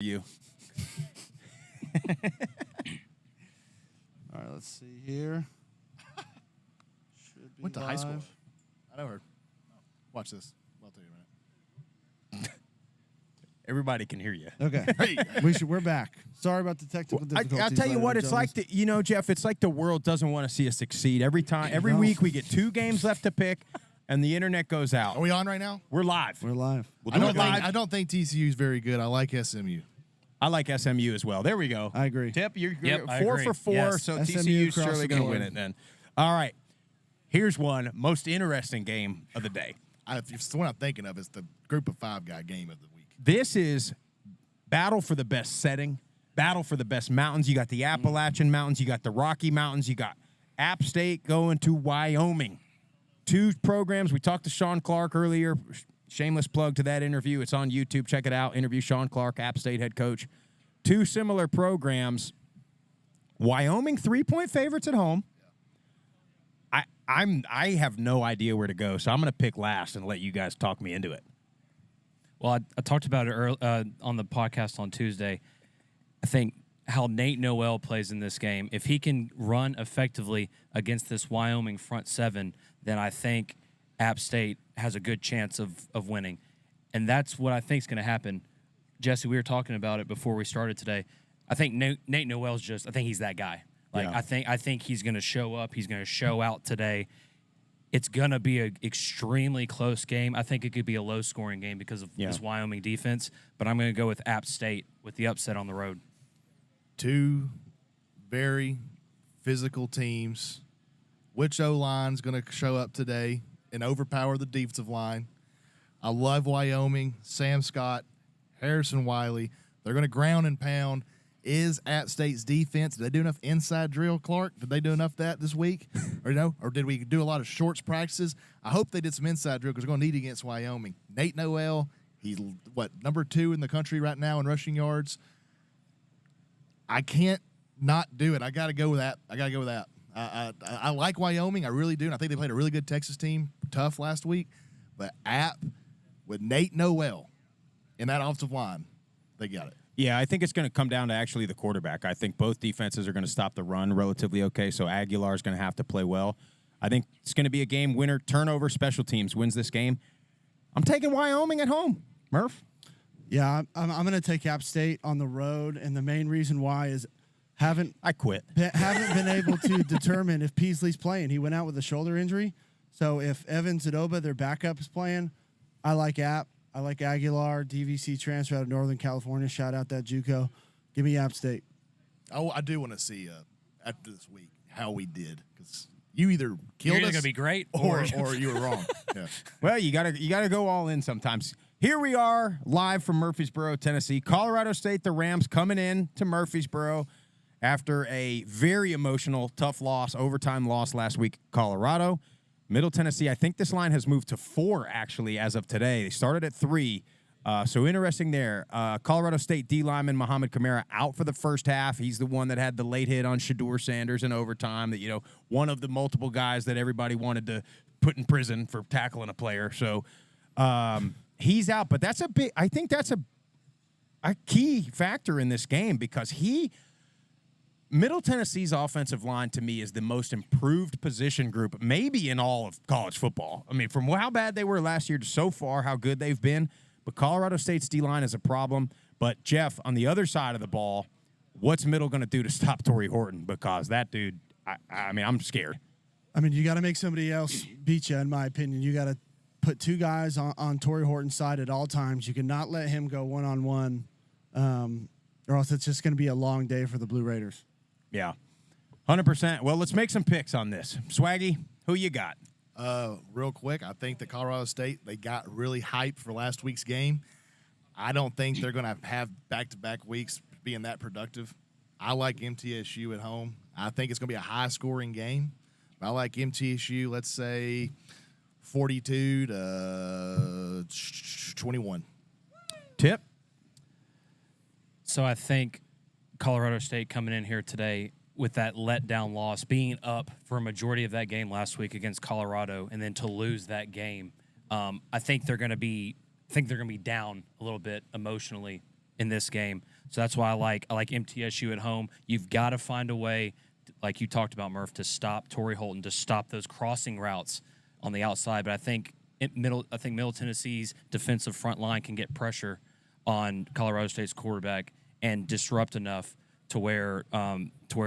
You. All right, let's see here. Should be Went to high school. live. I know her. Watch this. I'll tell you in a minute. Everybody can hear you. Okay, we're back. Sorry about the technical difficulties. I'll tell you ladies what, and it's like, Jeff, it's like the world doesn't want to see us succeed. Every week we get 2 games left to pick, and the internet goes out. Are we on right now? We're live. We're live. I don't think TCU is very good. I like SMU. I like SMU as well. There we go. I agree. Tip, you're I 4 agree. for 4, Yes. so SMU TCU's across surely the going to board. win it then. All right. Here's one, most interesting game of the day. It's the one I'm thinking of. It's the group of 5 guy game of the week. This is battle for the best setting, battle for the best mountains. You got the Appalachian Mountains, you got the Rocky Mountains, you got App State going to Wyoming. 2 programs. We talked to Sean Clark earlier. Shameless plug to that interview. It's on YouTube. Check it out. Interview Sean Clark, App State head coach. 2 similar programs. Wyoming 3-point favorites at home. I have no idea where to go, so I'm going to pick last and let you guys talk me into it. Well, I talked about it on the podcast on Tuesday. I think how Nate Noel plays in this game, if he can run effectively against this Wyoming front 7, then I think App State has a good chance of winning. And that's what I think is going to happen. Jesse, we were talking about it before we started today. I think Nate Noel's I think he's that guy. Like, yeah. I think he's going to show up. He's going to show out today. It's going to be an extremely close game. I think it could be a low-scoring game because of this Wyoming defense. But I'm going to go with App State with the upset on the road. 2 very physical teams. Which O-line's going to show up today and overpower the defensive line? I love Wyoming. Sam Scott, Harrison Wiley. They're going to ground and pound. Is App State's defense, did they do enough inside drill, Clark? Did they do enough of that this week? Or did we do a lot of shorts practices? I hope they did some inside drill because they're going to need it against Wyoming. Nate Noel, he's, number 2 in the country right now in rushing yards. I can't not do it. I got to go with that. I like Wyoming. I really do. And I think they played a really good Texas team, tough last week. But App, with Nate Noel in that offensive line, they got it. Yeah, I think it's going to come down to actually the quarterback. I think both defenses are going to stop the run relatively okay, so Aguilar is going to have to play well. I think it's going to be a game winner. Turnover, special teams wins this game. I'm taking Wyoming at home. Murph? Yeah, I'm going to take App State on the road, and the main reason why is haven't been able to determine if Peasley's playing. He went out with a shoulder injury, so if Evans Adoba, their backup, is playing, I like App. I like Aguilar, DVC transfer out of Northern California. Shout out that JUCO. Give me App State. I do want to see after this week how we did, because you either killed us, going to be great, or you were wrong. Yeah. Well, you gotta go all in sometimes. Here we are, live from Murfreesboro, Tennessee. Colorado State, the Rams coming in to Murfreesboro after a very emotional, tough loss, overtime loss last week. Colorado. Middle Tennessee, I think this line has moved to 4, actually, as of today. They started at 3. So interesting there. Colorado State D lineman Muhammad Kamara out for the first half. He's the one that had the late hit on Shedeur Sanders in overtime. That, one of the multiple guys that everybody wanted to put in prison for tackling a player. So he's out. But I think that's a key factor in this game because Middle Tennessee's offensive line, to me, is the most improved position group maybe in all of college football. I mean, from how bad they were last year to so far, how good they've been. But Colorado State's D-line is a problem. But, Jeff, on the other side of the ball, what's Middle going to do to stop Torrey Horton? Because that dude, I'm scared. I mean, you got to make somebody else beat you, in my opinion. You got to put 2 guys on Torrey Horton's side at all times. You cannot let him go one-on-one, or else it's just going to be a long day for the Blue Raiders. Yeah, 100%. Well, let's make some picks on this. Swaggy, who you got? Real quick, I think that Colorado State, they got really hyped for last week's game. I don't think they're going to have back-to-back weeks being that productive. I like MTSU at home. I think it's going to be a high-scoring game. I like MTSU, let's say 42 to 21. Tip? So I think Colorado State coming in here today with that letdown loss, being up for a majority of that game last week against Colorado, and then to lose that game, I think they're going to be down a little bit emotionally in this game. So that's why I like MTSU at home. You've got to find a way, like you talked about, Murph, to stop Torrey Holton, to stop those crossing routes on the outside. But I think Middle Tennessee's defensive front line can get pressure on Colorado State's quarterback and disrupt enough to where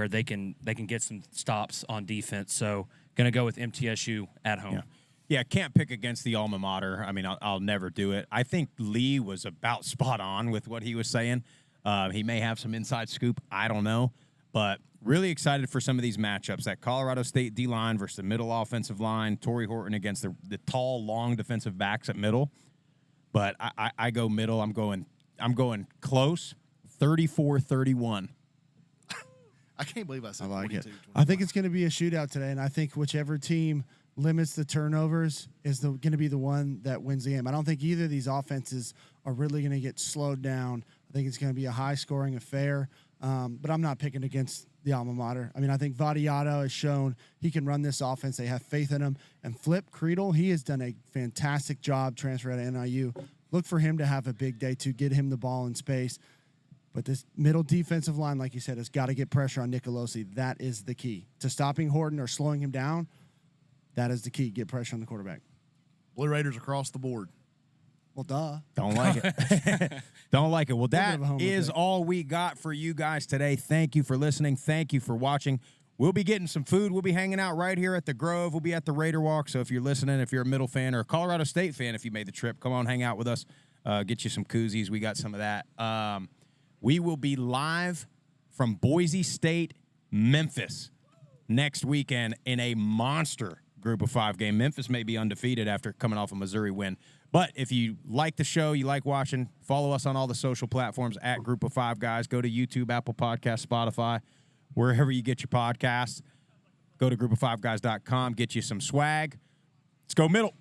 they can get some stops on defense. So going to go with MTSU at home. Yeah, can't pick against the alma mater. I mean, I'll never do it. I think Lee was about spot on with what he was saying. He may have some inside scoop. I don't know. But really excited for some of these matchups. That Colorado State D-line versus the middle offensive line. Torrey Horton against the tall, long defensive backs at middle. But I go middle. I'm going close, 34-31. I can't believe I said I like 42, it. I think it's going to be a shootout today, and I think whichever team limits the turnovers is going to be the one that wins the game. I don't think either of these offenses are really going to get slowed down. I think it's going to be a high-scoring affair, but I'm not picking against the alma mater. I mean, I think Vadiato has shown he can run this offense. They have faith in him. And Flip Creedle, he has done a fantastic job transfer at NIU. Look for him to have a big day to get him the ball in space. But this middle defensive line, like you said, has got to get pressure on Nicolosi. That is the key. To stopping Horton or slowing him down, that is the key. Get pressure on the quarterback. Blue Raiders across the board. Well, duh. Don't like it. Don't like it. Well, that is pick. all we got for you guys today. Thank you for listening. Thank you for watching. We'll be getting some food. We'll be hanging out right here at the Grove. We'll be at the Raider Walk. So if you're listening, if you're a Middle fan or a Colorado State fan, if you made the trip, come on, hang out with us. Get you some koozies. We got some of that. We will be live from Boise State, Memphis next weekend in a monster Group of 5 game. Memphis may be undefeated after coming off a Missouri win. But if you like the show, you like watching, follow us on all the social platforms at Group of 5 Guys. Go to YouTube, Apple Podcasts, Spotify, wherever you get your podcasts. Go to group of 5guys.com, get you some swag. Let's go middle.